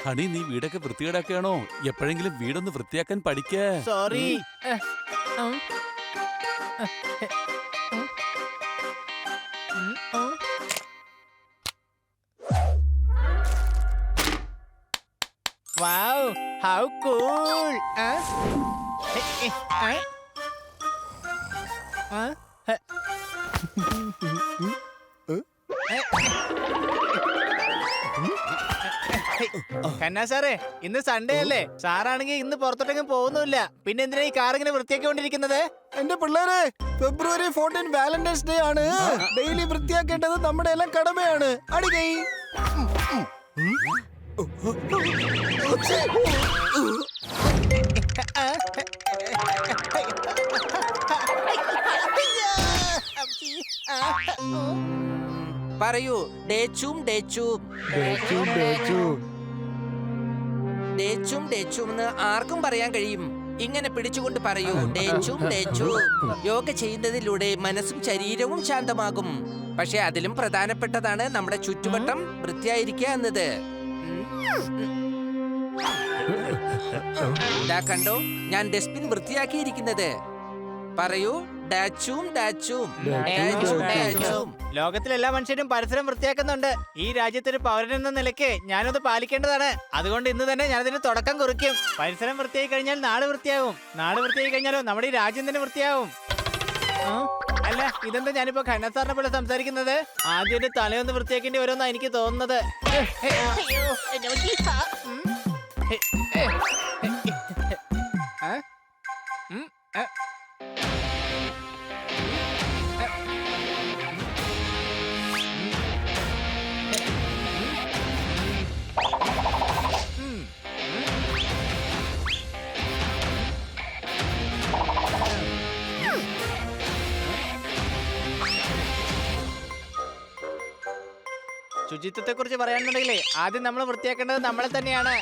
Honey, നീ വീടൊക്കെ വൃത്തികേടാക്കുകയാണോ? എപ്പോഴെങ്കിലും വീടൊന്ന് വൃത്തിയാക്കാൻ പഠിക്കേ. സോറി. Wow, how cool! കന്നാ സാറേ, ഇന്ന് സൺഡേ അല്ലേ? സാറാണെങ്കിൽ ഇന്ന് പുറത്തോട്ടെങ്കിലും പോകുന്നില്ല. പിന്നെ എന്തിനാ ഈ കാർ ഇങ്ങനെ വൃത്തിയാക്കിക്കൊണ്ടിരിക്കുന്നത്? എന്റെ പിള്ളേരെ, ഫെബ്രുവരി 14 വാലന്റൈൻസ് ഡേ ആണ്. ഡെയിലി വൃത്തിയാക്കേണ്ടത് നമ്മുടെ എല്ലാം കടമയാണ്. അടികൈ. പറയൂ, ഡേച്ചും ഡേച്ചും ഡേച്ചും ഡേച്ചും എന്ന് ആർക്കും പറയാൻ കഴിയും. ഇങ്ങനെ പിടിച്ചുകൊണ്ട് പറയൂ, ഡേച്ചും ഡേച്ചും. യോഗ ചെയ്യുന്നതിലൂടെ മനസ്സും ശരീരവും ശാന്തമാകും. പക്ഷെ അതിലും പ്രധാനപ്പെട്ടതാണ് നമ്മുടെ ചുറ്റുവട്ടം വൃത്തിയായിരിക്കുക എന്നത്. ഇതാ കണ്ടോ, ഞാൻ ഡസ്റ്റ്ബിൻ വൃത്തിയാക്കിയിരിക്കുന്നത്. പറയൂ, ഡാച്ചും ഡാച്ചും ഡാച്ചും ഡാച്ചും. ലോകത്തിലെല്ലാ മനുഷ്യരും പരിസരം വൃത്തിയാക്കുന്നുണ്ട്. ഈ രാജ്യത്തൊരു പൗരനെന്ന നിലയ്ക്ക് ഞാനത് പാലിക്കേണ്ടതാണ്. അതുകൊണ്ട് ഇന്ന് തന്നെ ഞാനതിന് തുടക്കം കുറിക്കും. പരിസരം വൃത്തിയായി കഴിഞ്ഞാൽ നാട് വൃത്തിയാവും. നാട് വൃത്തിയായി കഴിഞ്ഞാലോ നമ്മുടെ ഈ രാജ്യം തന്നെ വൃത്തിയാവും. അല്ല, ഇതെന്താ ഞാനിപ്പോ ഖന്ന സാറിനെ പോലെ സംസാരിക്കുന്നത്? ആദ്യം എന്റെ തലയൊന്ന് വൃത്തിയാക്കേണ്ടി വരുമെന്നാ എനിക്ക് തോന്നുന്നത്. ശുചിത്വത്തെ കുറിച്ച് പറയാനുണ്ടെങ്കിലേ ആദ്യം നമ്മൾ വൃത്തിയാക്കേണ്ടത് നമ്മളെ തന്നെയാണ്.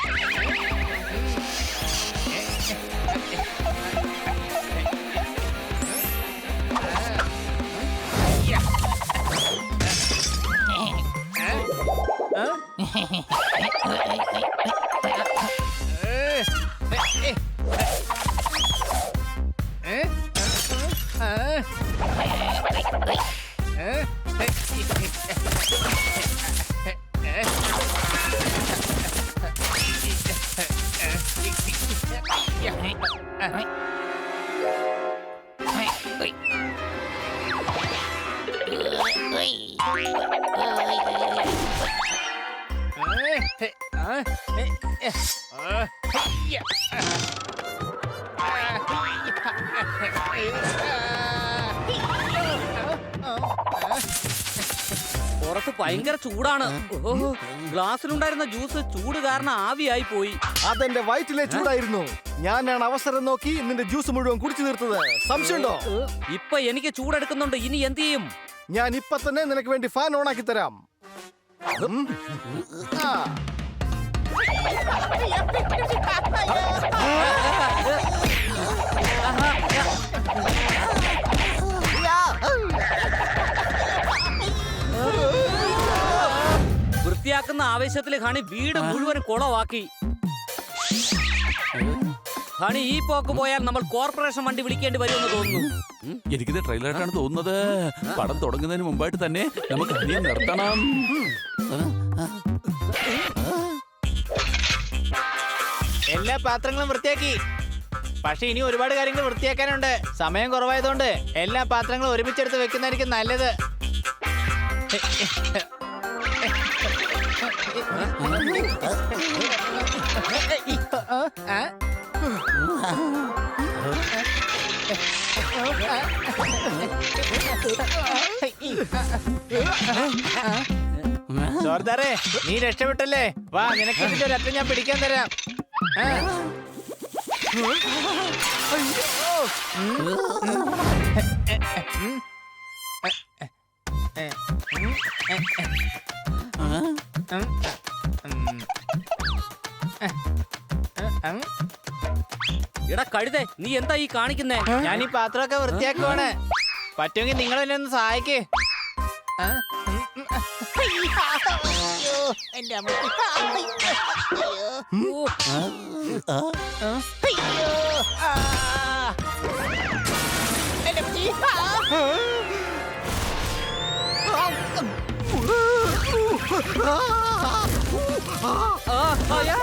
പുറത്ത് ഭയങ്കര ചൂടാണ്. ഗ്ലാസ്സിലുണ്ടായിരുന്ന ജ്യൂസ് ചൂട് കാരണം ആവിയായി പോയി. അതെന്റെ വയറ്റിലെ ചൂടായിരുന്നു. ഞാനാണ് അവസരം നോക്കി നിന്റെ ജ്യൂസ് മുഴുവൻ കുടിച്ചു തീർത്തത്. സംശയമുണ്ടോ? ഇപ്പൊ എനിക്ക് ചൂടെടുക്കുന്നുണ്ട്. ഇനി എന്ത് ചെയ്യും? ഞാൻ ഇപ്പൊ തന്നെ നിനക്ക് വേണ്ടി ഫാൻ ഓൺ ആക്കി തരാം. വൃത്തിയാക്കുന്ന ആവേശത്തിൽ ഹണി വീട് മുഴുവൻ കുളവാക്കി. ഹണി, ഈ പോക്ക് പോയാൽ നമ്മൾ കോർപ്പറേഷൻ വണ്ടി വിളിക്കേണ്ടി വരുമെന്ന് തോന്നുന്നു. എനിക്കിത് ട്രെയിലറായിട്ടാണ് തോന്നുന്നത്. പടം തുടങ്ങുന്നതിന് മുമ്പായിട്ട് തന്നെ നമുക്ക് ഹണിയെ നിർത്തണം. എല്ലാ പാത്രങ്ങളും വൃത്തിയാക്കി. പക്ഷെ ഇനി ഒരുപാട് കാര്യങ്ങൾ വൃത്തിയാക്കാനുണ്ട്. സമയം കുറവായതുകൊണ്ട് എല്ലാ പാത്രങ്ങളും ഒരുമിച്ചെടുത്ത് വെക്കുന്നതായിരിക്കും നല്ലത്. ജോർദാറേ, നീ രക്ഷപ്പെട്ടല്ലേ? വാ, നിനക്ക് ഇതിന്റെ ഒരറ്റം ഞാൻ പിടിക്കാൻ തരാം. കഴുതേ നീ എന്താ ഈ കാണിക്കുന്നേ? ഞാൻ ഈ പാത്രമൊക്കെ വൃത്തിയാക്കുവാണ്. പറ്റുമെങ്കിൽ നിങ്ങൾ എന്നെ ഒന്ന് സഹായിക്ക്. ആ? അയ്യോ, എന്റെ അമ്മ. ഓ, അയ്യോ, ആ. എന്റെ അമ്മച്ചി. ആ, അയ്യാ,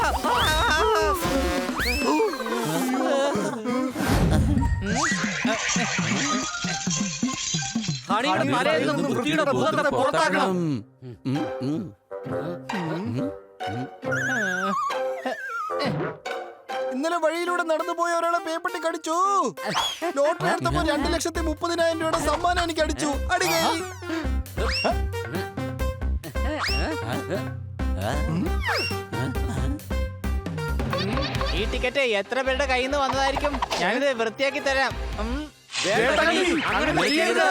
ഹണിയുടെ തലയിൽ നിന്ന് വൃത്തിയുടെ ഭൂതത്തെ പുറത്താക്കണം. ഉം, ഉം. ഇന്നലെ വഴിയിലൂടെ നടന്നു പോയ ഒരാളെ പേപ്പട്ടി കടിച്ചു. ലോട്ടറി എടുത്തപ്പോ 2,30,000 രൂപയുടെ സമ്മാനം എനിക്ക് അടിച്ചു. അടികൈ. ഈ ടിക്കറ്റ് എത്ര പേരുടെ കയ്യിൽ നിന്ന് വന്നതായിരിക്കും? ഞാനിത് വൃത്തിയാക്കി തരാം. അങ്ങനെ ചെയ്യരുത്.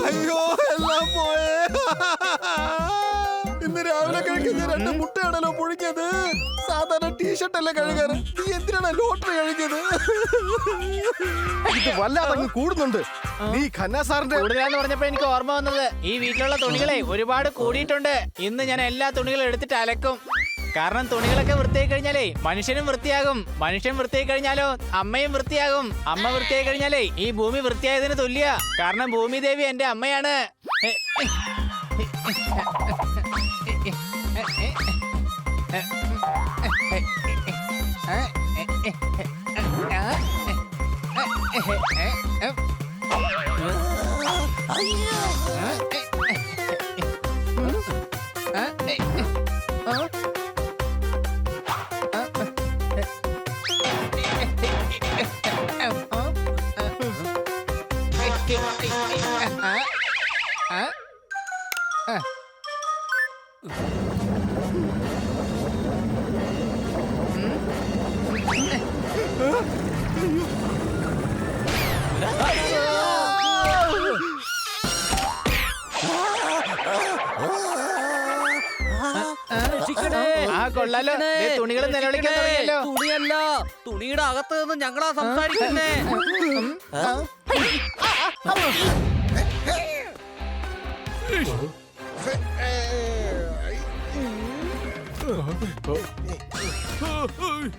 അയ്യോ, എല്ലാം പോയേ. ഇന്ന് രാവിലെ കഴിക്കുന്ന 2 മുട്ടയാണല്ലോ പുഴുങ്ങിയത്. സാധാരണ ടീഷർട്ട് അല്ലേ കഴുകാറ്. നീ എന്തിനാണ് ലോട്ടറി കഴിക്കുന്നത്? ഇത് വല്ലാതെ കൂടുന്നുണ്ട്. നീ ഖന്ന സാറിന്റെ കൂടുതലാന്ന് പറഞ്ഞപ്പോ എനിക്ക് ഓർമ്മ വന്നത് ഈ വീട്ടിലുള്ള തുണികളെ ഒരുപാട് കൂടിയിട്ടുണ്ട്. ഇന്ന് ഞാൻ എല്ലാ തുണികളും എടുത്തിട്ട് അലക്കും. കാരണം തുണികളൊക്കെ വൃത്തിയായി കഴിഞ്ഞാലേ മനുഷ്യനും വൃത്തിയാകും. മനുഷ്യൻ വൃത്തിയായി കഴിഞ്ഞാലോ അമ്മയും വൃത്തിയാകും. അമ്മ വൃത്തിയായി കഴിഞ്ഞാലേ ഈ ഭൂമി വൃത്തിയായതിന് തുല്യ. കാരണം ഭൂമി ദേവി എന്റെ അമ്മയാണ്. രക്ഷിക്കണേ. ആ കൊള്ളാലോ, ദേ തുണികൾ നിലവിളിക്കാൻ തുടങ്ങിയല്ലോ. തുണിയല്ല, തുണിയുടെ അകത്ത് നിന്ന് ഞങ്ങളാ സംസാരിക്കുന്നേ.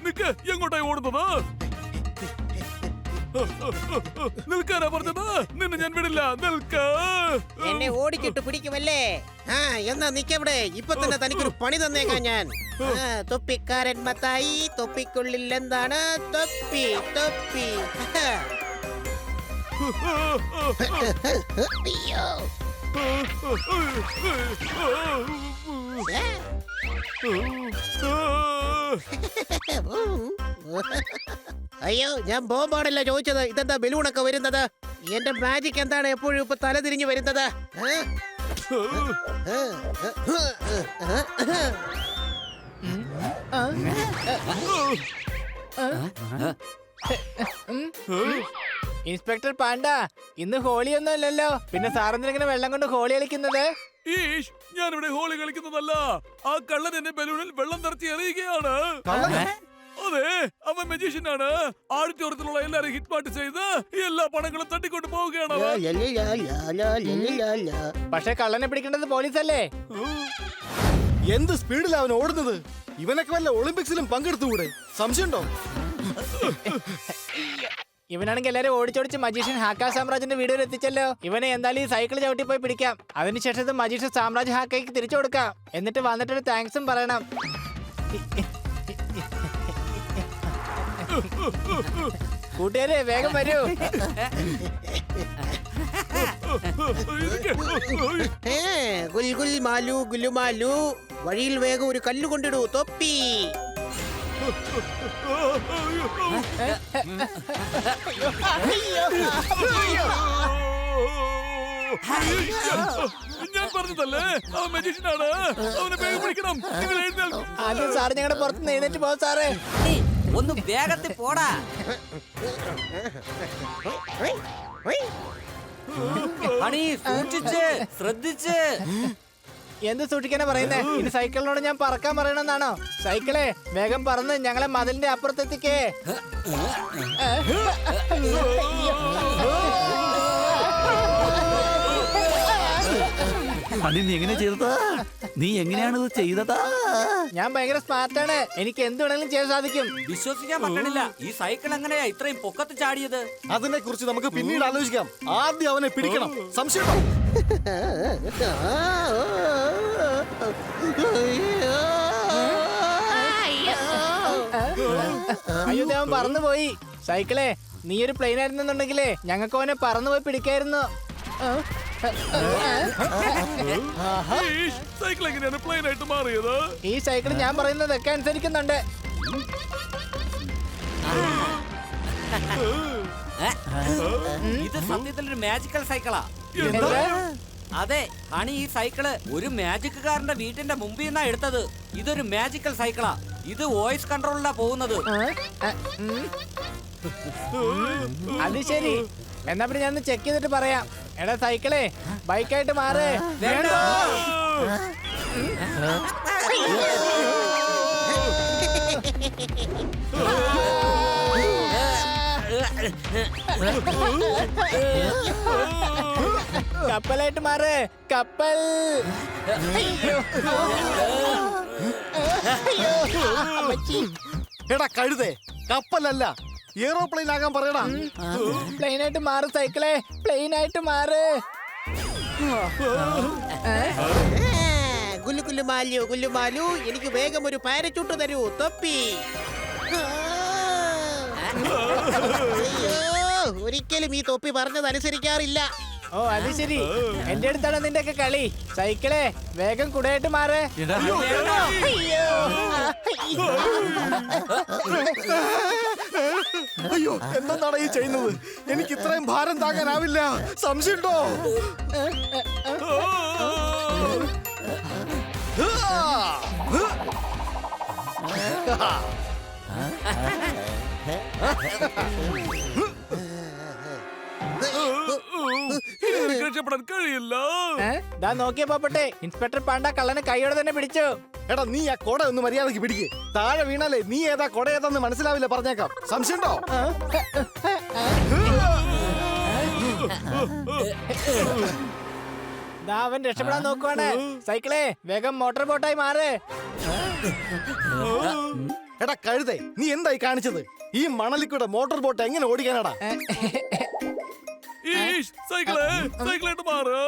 നിക്ക്, എങ്ങോട്ടായി ഓടുന്നത്? നിൽക്കാനാ പറഞ്ഞത്. നിന്നെ ഞാൻ വിടില്ല. നിൽക്ക. എന്നെ ഓടിച്ചിട്ട് പിടിക്കുമല്ലേ? ആ എന്നാ നിക്കവിടെ. ഇപ്പൊ തന്നെ തനിക്കൊരു പണി തന്നേക്കാം ഞാൻ. തൊപ്പിക്കാരൻ മത്തായി, തൊപ്പിക്കുള്ളിൽ എന്താണ്? തൊപ്പി തൊപ്പി. അയ്യോ. അയ്യോ, ഞാൻ ബോംബാണല്ലോ ചോദിച്ചത്. ഇതെന്താ ബലൂണൊക്കെ വരുന്നത്? എന്റെ മാജിക് എന്താണ് എപ്പോഴും ഇപ്പൊ തല തിരിഞ്ഞു വരുന്നത്? ഇൻസ്പെക്ടർ പാണ്ട, ഇന്ന് ഹോളിയൊന്നും അല്ലല്ലോ. പിന്നെ സാറെന്തിനെ വെള്ളം കൊണ്ട് ഹോളി കളിക്കുന്നത്? ഈഷ്, ഞാനിവിടെ ഹോളി കളിക്കുന്നതല്ല. ആ കള്ളൻ എന്നെ ബലൂണിൽ വെള്ളം നിറച്ച് എറിയുകയാണ്. അതെ, അവൻ മജീഷ്യൻ ആണ്. ആഡിറ്റോറിയത്തിലുള്ള എല്ലാരും ഹിറ്റ് പാട്ട് ചെയ്ത് എല്ലാ പണങ്ങളും തട്ടിക്കൊണ്ട് പോവുകയാണ് അവൻ. പക്ഷെ കള്ളനെ പിടിക്കേണ്ടത് പോലീസല്ലേ? എന്ത് സ്പീഡിലാ അവൻ ഓടുന്നത്? ഇവനൊക്കെ വല്ല ഒളിമ്പിക്സിലും പങ്കെടുത്തുകൂടെ? സംശയമുണ്ടോ? ഇവനാണെങ്കിൽ എല്ലാരും ഓടിച്ചോടിച്ച് മജീഷ്യൻ ഹാക്ക സാമ്രാജിന്റെ വീഡിയോയിൽ എത്തിച്ചല്ലോ. ഇവനെ എന്തായാലും ഈ സൈക്കിൾ ചവിട്ടി പോയി പിടിക്കാം. അതിനുശേഷം ഇത് മജീഷ്യൻ സാമ്രാജ് ഹാക്കയ്ക്ക് തിരിച്ചു കൊടുക്കാം. എന്നിട്ട് വന്നിട്ടൊരു താങ്ക്സും പറയണം. കൂട്ടുകാരെ വേഗം വരൂ. ഗുൽഗുൽ മാലു ഗുലുമാലു. വഴിയിൽ വേഗം ഒരു കല്ല് കൊണ്ടിടൂ. തൊപ്പി. ഞാൻ പറഞ്ഞതല്ലേ, അവൻ മജീഷ്യനാണ്. അവനെ വേഗം പിടിക്കണം. നിങ്ങൾ എഴുന്നേൽക്കൂ. ആദ്യം സാറ് ഞങ്ങളുടെ പുറത്തുനിന്ന് എഴുന്നേറ്റ് പോകും സാറേ. ഏയ്, ഒന്ന് വേഗത്തിൽ പോടാ. ഹണി, സൂക്ഷിച്ച് ശ്രദ്ധിച്ച്. എന്ത് സൂക്ഷിക്കാനാ പറയുന്നേ? ഇനി സൈക്കിളിനോട് ഞാൻ പറക്കാൻ പറയണമെന്നാണോ? സൈക്കിളെ വേഗം പറന്ന് ഞങ്ങളെ മതിലിന്റെ അപ്പുറത്തെത്തിക്കേ. ഹണി നീ എങ്ങനെ ചെയ്തതാ? നീ എങ്ങനെയാണ് ഇത് ചെയ്തതാ? ഞാൻ ഭയങ്കര സ്മാർട്ടാണ്. എനിക്ക് എന്ത് വേണമെങ്കിലും ചെയ്യാൻ സാധിക്കും. വിശ്വസിക്കാൻ പറ്റണില്ല. ഈ സൈക്കിൾ എങ്ങനെയാ ഇത്രയും പൊക്കത്ത് ചാടിയത്? അതിനെ കുറിച്ച് നമുക്ക് പിന്നീട് ആലോചിക്കാം. ആദ്യം അവനെ പിടിക്കണം. സംശയം അയ്യോ ദേവൻ പറന്നുപോയി. സൈക്കിളെ നീ ഒരു പ്ലെയിൻ ആയിരുന്നുണ്ടെങ്കിലേ ഞങ്ങൾക്ക് അവനെ പറന്നുപോയി പിടിക്കായിരുന്നു. സൈക്കിൾ എങ്ങനെയാണ് പ്ലെയിൻ ആയിട്ട് മാറിയത്? ഈ സൈക്കിൾ ഞാൻ പറയുന്നതൊക്കെ അനുസരിക്കുന്നുണ്ട്. ഇത് സത്യത്തിൽ ഒരു മാജിക്കൽ സൈക്കിളാ. എന്താ? അതെ ഹണി, ഈ സൈക്കിള് ഒരു മാജിക്കുകാരന്റെ വീട്ടിന്റെ മുമ്പിൽ നിന്നാ എടുത്തത്. ഇതൊരു മാജിക്കൽ സൈക്കിളാ. ഇത് വോയിസ് കൺട്രോളിലാ പോകുന്നത്. അത് ശരി. എന്നാ പിന്നെ ഞാൻ ചെക്ക് ചെയ്തിട്ട് പറയാം. എടാ സൈക്കിളേ ബൈക്കായിട്ട് മാറ്. വേണ്ട. കപ്പലായിട്ട് മാറ്. കപ്പൽ. എടാ കഴുതേ, കപ്പലല്ല എയറോപ്ലെയിൻ ആകാൻ പറയടാ. പ്ലെയിനായിട്ട് മാറ് സൈക്കിളെ. പ്ലെയിനായിട്ട് മാറ്. ഗുല്ലുമാലു ഗുല്ലുമാലു, എനിക്ക് വേഗം ഒരു പാരച്ചൂട്ട് തരൂ തൊപ്പി. അയ്യോ, ഒരിക്കലും ഈ തൊപ്പി പറഞ്ഞത് അനുസരിക്കാറില്ല. ഓ അത് ശരി. എന്റെ അടുത്താണ് നിന്റെ ഒക്കെ കളി. സൈക്കിളെ വേഗം കുടയായിട്ട് മാറ്. അയ്യോ എന്താണ് ഈ ചെയ്യുന്നത്? എനിക്ക് ഇത്രയും ഭാരം താങ്ങാനാവില്ല. സംശയമുണ്ടോ? ഇനി എനിക്ക് രക്ഷപ്പെടാൻ കഴിയില്ല. ദാ നോക്കിയ പോപ്പട്ടെ, ഇൻസ്പെക്ടർ പാണ്ട കള്ളനെ കൈയോടെ തന്നെ പിടിച്ചു. എടാ നീ ആ കൊട ഒന്ന് മര്യാദക്ക് പിടിക്ക്. താഴെ വീണാലേ നീ ഏതാ കൊട ഏതാന്ന് മനസ്സിലാവില്ല. പറഞ്ഞേക്കാം. സംശയമുണ്ടോ? ദാ അവൻ രക്ഷപ്പെടാൻ നോക്കുവാണ്. സൈക്കിളെ വേഗം മോട്ടോർ ബോട്ടായി മാറ്. എടാ കഴുതേ, നീ എന്തായി കാണിച്ചത്? ഈ മണലിക്കൂടെ മോട്ടോർ ബോട്ട് എങ്ങനെ ഓടിക്കാനാടാ? ഈഷ്, സൈക്കിളായിട്ട് മാറ്.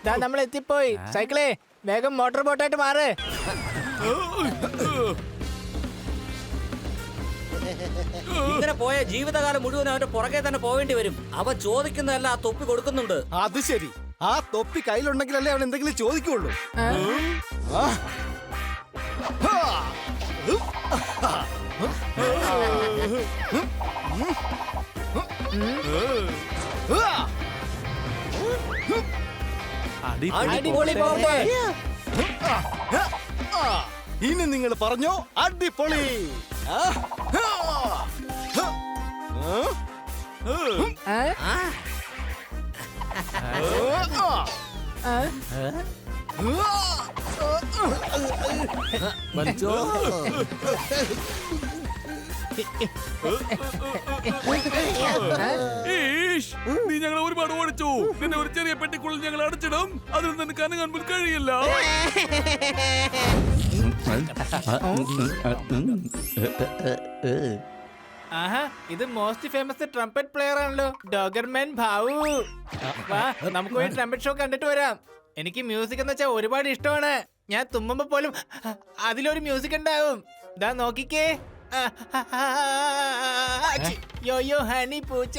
ദാ നമ്മൾ എത്തിപ്പോയി. സൈക്കിളെ വേഗം മോട്ടോർ ബോട്ടായിട്ട് മാറ്. ഇങ്ങനെ പോയ ജീവിതകാലം മുഴുവൻ അവന്റെ പുറകെ തന്നെ പോവേണ്ടി വരും. അവൻ ചോദിക്കുന്നതല്ല ആ തൊപ്പി കൊടുക്കുന്നുണ്ട്. അത് ശരി. ആ തൊപ്പി കയ്യിലുണ്ടെങ്കിലല്ലേ അവൻ എന്തെങ്കിലും ചോദിക്കുള്ളൂ. ആ. ഹാ. അടിപൊളി പോട്ടെ. ഇനി നിങ്ങൾ പറഞ്ഞോ അടിപൊളി. ഈഷ്, നീ ഞങ്ങളെ ഒരുപാട് ഓടിച്ചു. നിന്നെ ഒരു ചെറിയ പെട്ടിക്കുള്ളിൽ ഞങ്ങൾ അടച്ചിടും. അതിൽ നിന്ന് കനങ്ങാൻ പോലും കഴിയില്ല. ആഹാ, ഇത് മോസ്റ്റ് ഫേമസ് ട്രംപറ്റ് പ്ലെയർ ആണല്ലോ, ഡോഗർമാൻ ഭാവു. വാ നമുക്ക് പോയി ട്രംപറ്റ് ഷോ കണ്ടിട്ട് വരാം. എനിക്ക് മ്യൂസിക് എന്ന് വെച്ചാൽ ഒരുപാട് ഇഷ്ടമാണ്. ഞാൻ തുമ്മുമ്പോ പോലും അതിലൊരു മ്യൂസിക് ഉണ്ടാവും. ദാ നോക്കിക്കേ. യോ യോ ഹണി പൂച്ച.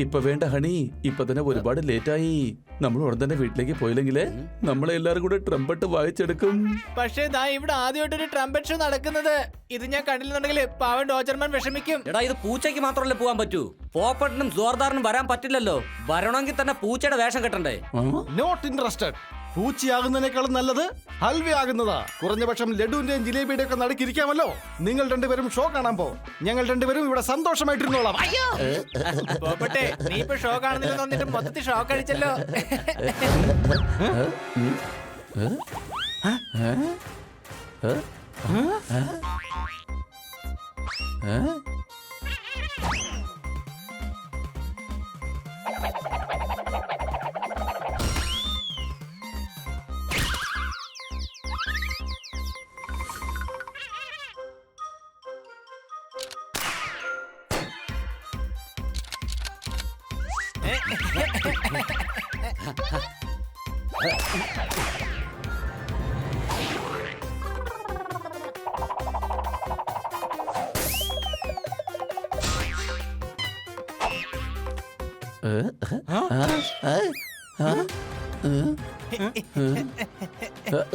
ഇപ്പൊ വേണ്ട ഹണി, ഇപ്പൊ തന്നെ ഒരുപാട് ലേറ്റായി. നമ്മൾ ഉടൻ തന്നെ വീട്ടിലേക്ക് പോയില്ലെങ്കിലേ നമ്മളെ എല്ലാരും കൂടെ ട്രംപറ്റ് വായിച്ചെടുക്കും. പക്ഷേ ദാ ഇവിടെ ആദ്യമായിട്ടൊരു ട്രംപറ്റ് ഷോ നടക്കുന്നത്. ഇത് ഞാൻ കണ്ടില്ലെന്നുണ്ടെങ്കിൽ പാവൻ ഡോജർമാൻ വിഷമിക്കും. എടാ, ഇത് പൂച്ചയ്ക്ക് മാത്രമല്ലേ പോവാൻ പറ്റൂ. പോപ്പട്ടിനും ജോർദാറിനും വരാൻ പറ്റില്ലല്ലോ. വരണമെങ്കിൽ തന്നെ പൂച്ചയുടെ വേഷം കെട്ടണ്ടേ? Not interested. പൂച്ചയാകുന്നതിനേക്കാളും നല്ലത് ഹൽവയാകുന്നതാ. കുറഞ്ഞപക്ഷം ലഡുവിന്റെയും ജിലേബിയുടെയും ഒക്കെ നടുക്കിരിക്കാമല്ലോ. നിങ്ങൾ രണ്ടുപേരും ഷോ കാണാൻ പോ. ഞങ്ങൾ രണ്ടുപേരും ഇവിടെ സന്തോഷമായിട്ടിരുന്നോളാം. പോപ്പട്ടെ, നീ ഇപ്പൊ ഷോ കാണുന്നില്ലെന്ന് പറഞ്ഞിട്ട് മൊത്തത്തിൽ ഷോക്ക് അടിച്ചല്ലോ.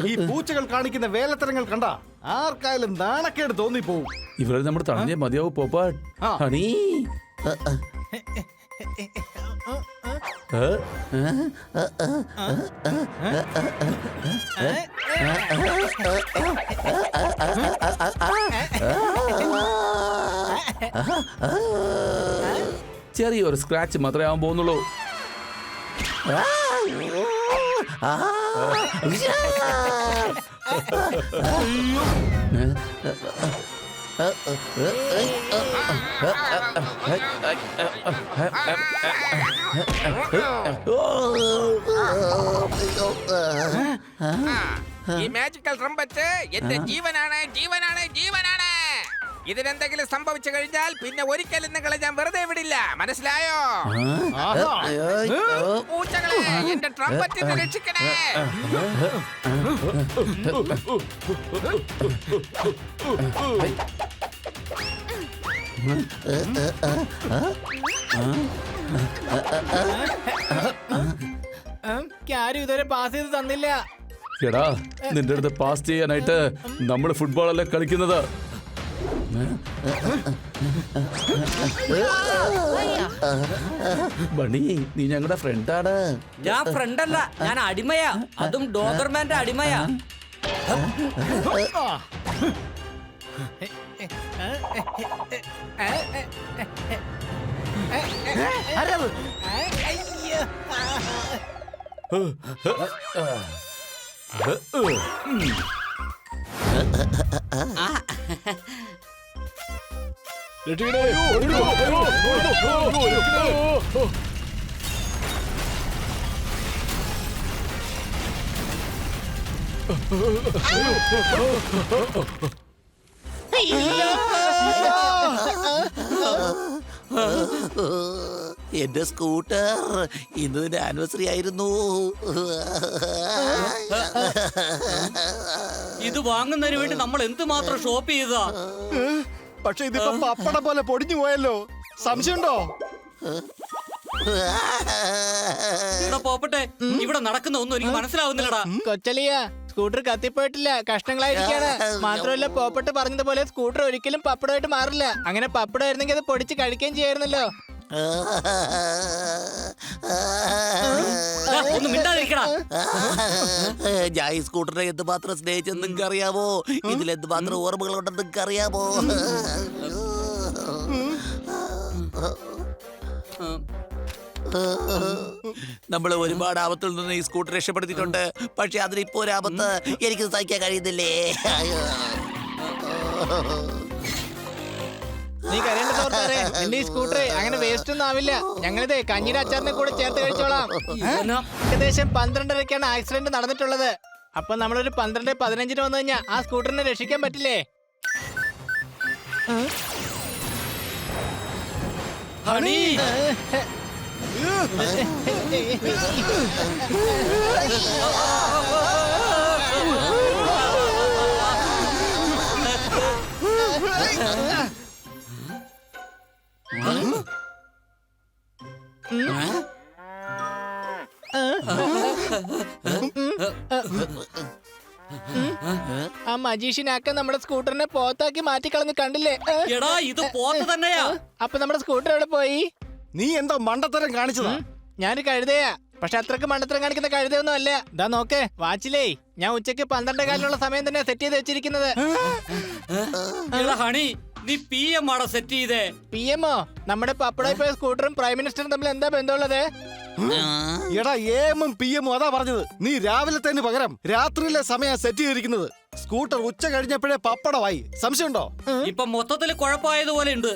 ഈ പൂച്ചകൾ കാണിക്കുന്ന വേലത്തരങ്ങൾ കണ്ട ആർക്കായാലും നാണക്കേട് തോന്നിപ്പോവും. ഇവരെ നമ്മൾ തടഞ്ഞേ മതിയാവും പോപ്പാട്ട്. ഹണി ചെറിയൊരു സ്ക്രാച്ച് മാത്രമേ ആവാൻ പോകുന്നുള്ളൂ. ഈ മാജിക്കൽ ട്രംപറ്റ് എന്റെ ജീവനാണ്, ജീവനാണ്, ജീവനാണ്. ഇതിനെന്തെങ്കിലും സംഭവിച്ചു കഴിഞ്ഞാൽ പിന്നെ ഒരിക്കലും നിങ്ങളെ ഞാൻ വെറുതെ വിടില്ല, മനസ്സിലായോ? പൂച്ചകളെ, എന്റെ ട്രംപറ്റിനെ രക്ഷിക്കണേ. ആരും ഇതുവരെ പാസ് ചെയ്ത് തന്നില്ല. എടാ, നിന്റെ അടുത്ത് പാസ് ചെയ്യാനായിട്ട് നമ്മൾ ഫുട്ബോൾ അല്ലേ കളിക്കുന്നത്. ബണി, നീ ഞങ്ങളുടെ ഫ്രണ്ടാണ്. ഞാൻ ഫ്രണ്ടല്ല, ഞാൻ അടിമയാ. അതും ഡോഗർമാന്റെ അടിമയാ. എന്റെ സ്കൂട്ടർ ഇന്ന് ആനിവേഴ്സറി ആയിരുന്നു. ഇത് വാങ്ങുന്നതിന് വേണ്ടി നമ്മൾ എന്തുമാത്രം ഷോപ്പ് ചെയ്താ. പക്ഷെ ഇതിപ്പോ പപ്പട പോലെ പൊടിഞ്ഞു പോയല്ലോ. സംശയമുണ്ടോ? ഇവിടെ പോപ്പട്ടെ, ഇവിടെ നടക്കുന്ന ഒന്നും എനിക്ക് മനസ്സിലാവുന്നില്ലടാ. കൊച്ചലിയ, സ്കൂട്ടർ കത്തിപ്പോയിട്ടില്ല, കഷ്ണങ്ങളായിരിക്കാണ്. മാത്രമല്ല, പോപ്പട്ട് പറഞ്ഞതുപോലെ സ്കൂട്ടർ ഒരിക്കലും പപ്പടമായിട്ട് മാറില്ല. അങ്ങനെ പപ്പടമായിരുന്നെങ്കിൽ അത് പൊടിച്ച് കഴിക്കുകയും ചെയ്യായിരുന്നല്ലോ. ഒന്ന് മിണ്ടാതിരിക്കടാ. ഞാൻ ഈ സ്കൂട്ടറിനെ എന്തുമാത്രം സ്നേഹിച്ചെന്ന് നിങ്ങൾക്ക് അറിയാമോ? ഇതിൽ എന്തുമാത്രം ഓർമ്മകളുണ്ടെന്ന് നിങ്ങൾക്ക് അറിയാമോ? നമ്മൾ ഒരുപാട് ആപത്തിൽ നിന്ന് ഈ സ്കൂട്ടർ രക്ഷപ്പെടുത്തിയിട്ടുണ്ട്. പക്ഷെ അതിനിപ്പോ ഒരു ആപത്ത് എനിക്ക് സഹിക്കാൻ കഴിയുന്നില്ലേ. നീ കരയേണ്ട തോർത്താറേ, എന്റെ ഈ സ്കൂട്ടർ അങ്ങനെ വേസ്റ്റ് ഒന്നും ആവില്ല. ഞങ്ങളിത് കഞ്ഞിയുടെ അച്ചാറിനെ കൂടെ ചേർത്ത് കഴിച്ചോളാം. ഏകദേശം 12:30-ക്കാണ് ആക്സിഡന്റ് നടന്നിട്ടുള്ളത്. അപ്പൊ നമ്മളൊരു 12:15 വന്നു കഴിഞ്ഞാൽ ആ സ്കൂട്ടറിനെ രക്ഷിക്കാൻ പറ്റില്ലേ? ഹണി, ആ മജീഷ്യനാക്ക നമ്മുടെ സ്കൂട്ടറിനെ പോത്താക്കി മാറ്റിക്കളഞ്ഞ് കണ്ടില്ലേ? എടാ, ഇത് പോത്ത് തന്നെയാ. അപ്പൊ നമ്മുടെ സ്കൂട്ടർ എവിടെ പോയി? നീ എന്തോ മണ്ടത്തരം കാണിച്ചതാ. ഞാനൊരു കഴുതയാ. പക്ഷെ അത്രക്ക് മണ്ടത്തരം കാണിക്കുന്ന കഴുതൊന്നും അല്ല. ഇതാ നോക്ക് വാച്ചിലേ, ഞാൻ ഉച്ചയ്ക്ക് 12:15 സമയം തന്നെ സെറ്റ് ചെയ്ത് വെച്ചിരിക്കുന്നത്. എടാ ഹണി, നീ PM ആണോ സെറ്റ് ചെയ്തേ? PM-ഓ? നമ്മുടെ പപ്പടം പോയ സ്കൂട്ടറും പ്രൈം മിനിസ്റ്ററും തമ്മിൽ എന്താ ബന്ധമുള്ളത്? എടാ AM-ഉം PM-ഉം അതാ പറഞ്ഞത്. നീ രാവിലത്തേന് പകരം രാത്രിയിലെ സമയം സെറ്റ് ചെയ്തിരിക്കുന്നത്. സ്കൂട്ടർ ഉച്ച കഴിഞ്ഞപ്പോഴേ പപ്പടമായി. സംശയമുണ്ടോ? ഇപ്പൊ മൊത്തത്തിൽ കുഴപ്പമായതുപോലെ ഉണ്ട്.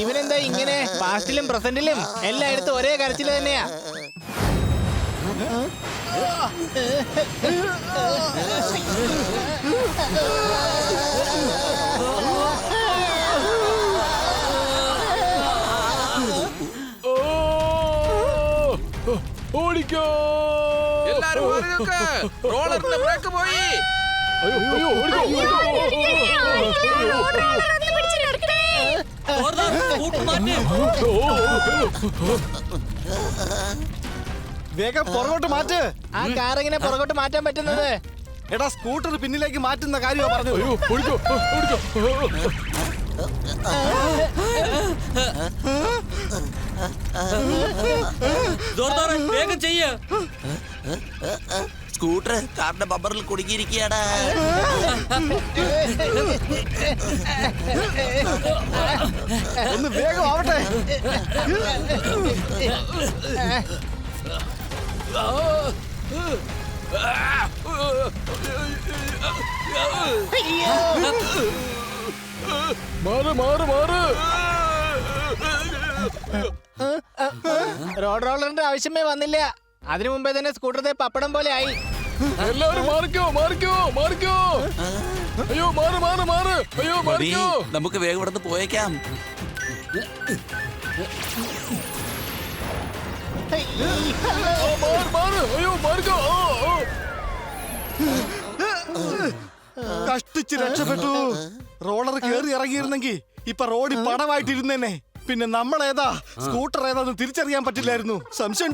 ഇവനെന്താ ഇങ്ങനെ? പാസ്റ്റിലും പ്രസന്റിലും എല്ലായിടത്തും ഒരേ കരച്ചില് തന്നെയാ. ഓടിക്കോ എല്ലാരും മാറി നിൽക്ക്. റോളറിന്റെ ബ്രേക്ക് പോയി. അയ്യോ, അയ്യോ, ഓടിക്കോ, ഓടിക്കോ. ജോർദാൻ, സ്കൂട്ടർ മാറ്റ്. വേഗം പുറകോട്ട് മാറ്റ്. ആ കാർ എങ്ങനെ പുറകോട്ട് മാറ്റാൻ പറ്റുന്നത്? എടാ സ്കൂട്ടർ പിന്നിലേക്ക് മാറ്റുന്ന കാര്യമാണ് പറഞ്ഞത്. അയ്യോ, ഓടിക്കോ, ഓടിക്കോ. ജോർദാൻ, വേഗം ചെയ്യ്. സ്കൂട്ടർ കാറിന്റെ ബമ്പറിൽ കുടുങ്ങിയിരിക്കുകയാണ്. ഒന്ന് വേഗം ആവട്ടെ. മാറ്, മാറ്, മാറ്. റോഡ് റോളറിന്റെ ആവശ്യമേ വന്നില്ല. അതിനു മുമ്പേ തന്നെ സ്കൂട്ടർ പപ്പടം പോലെ ആയി. എല്ലാരും മാറിക്കോ, മാറിക്കോ, മാറിക്കോ. അയ്യോ, മാറ്, മാറ്, മാറ്. അയ്യോ, മതി, മാറിക്കോ. നമുക്ക് വേഗം ഇവിടുന്ന് പോയേക്കാം. മാറ്, മാറ്. അയ്യോ, മാറിക്കോ. കഷ്ടിച്ച് രക്ഷപ്പെട്ടു. റോളർ കേറി ഇറങ്ങിയിരുന്നെങ്കിൽ ഇപ്പൊ റോഡിൽ പടമായിട്ടിരുന്നേനെ. പിന്നെ നമ്മളേതാ സ്കൂട്ടർ ഏതാന്ന് തിരിച്ചറിയാൻ പറ്റില്ലായിരുന്നു. സംശയം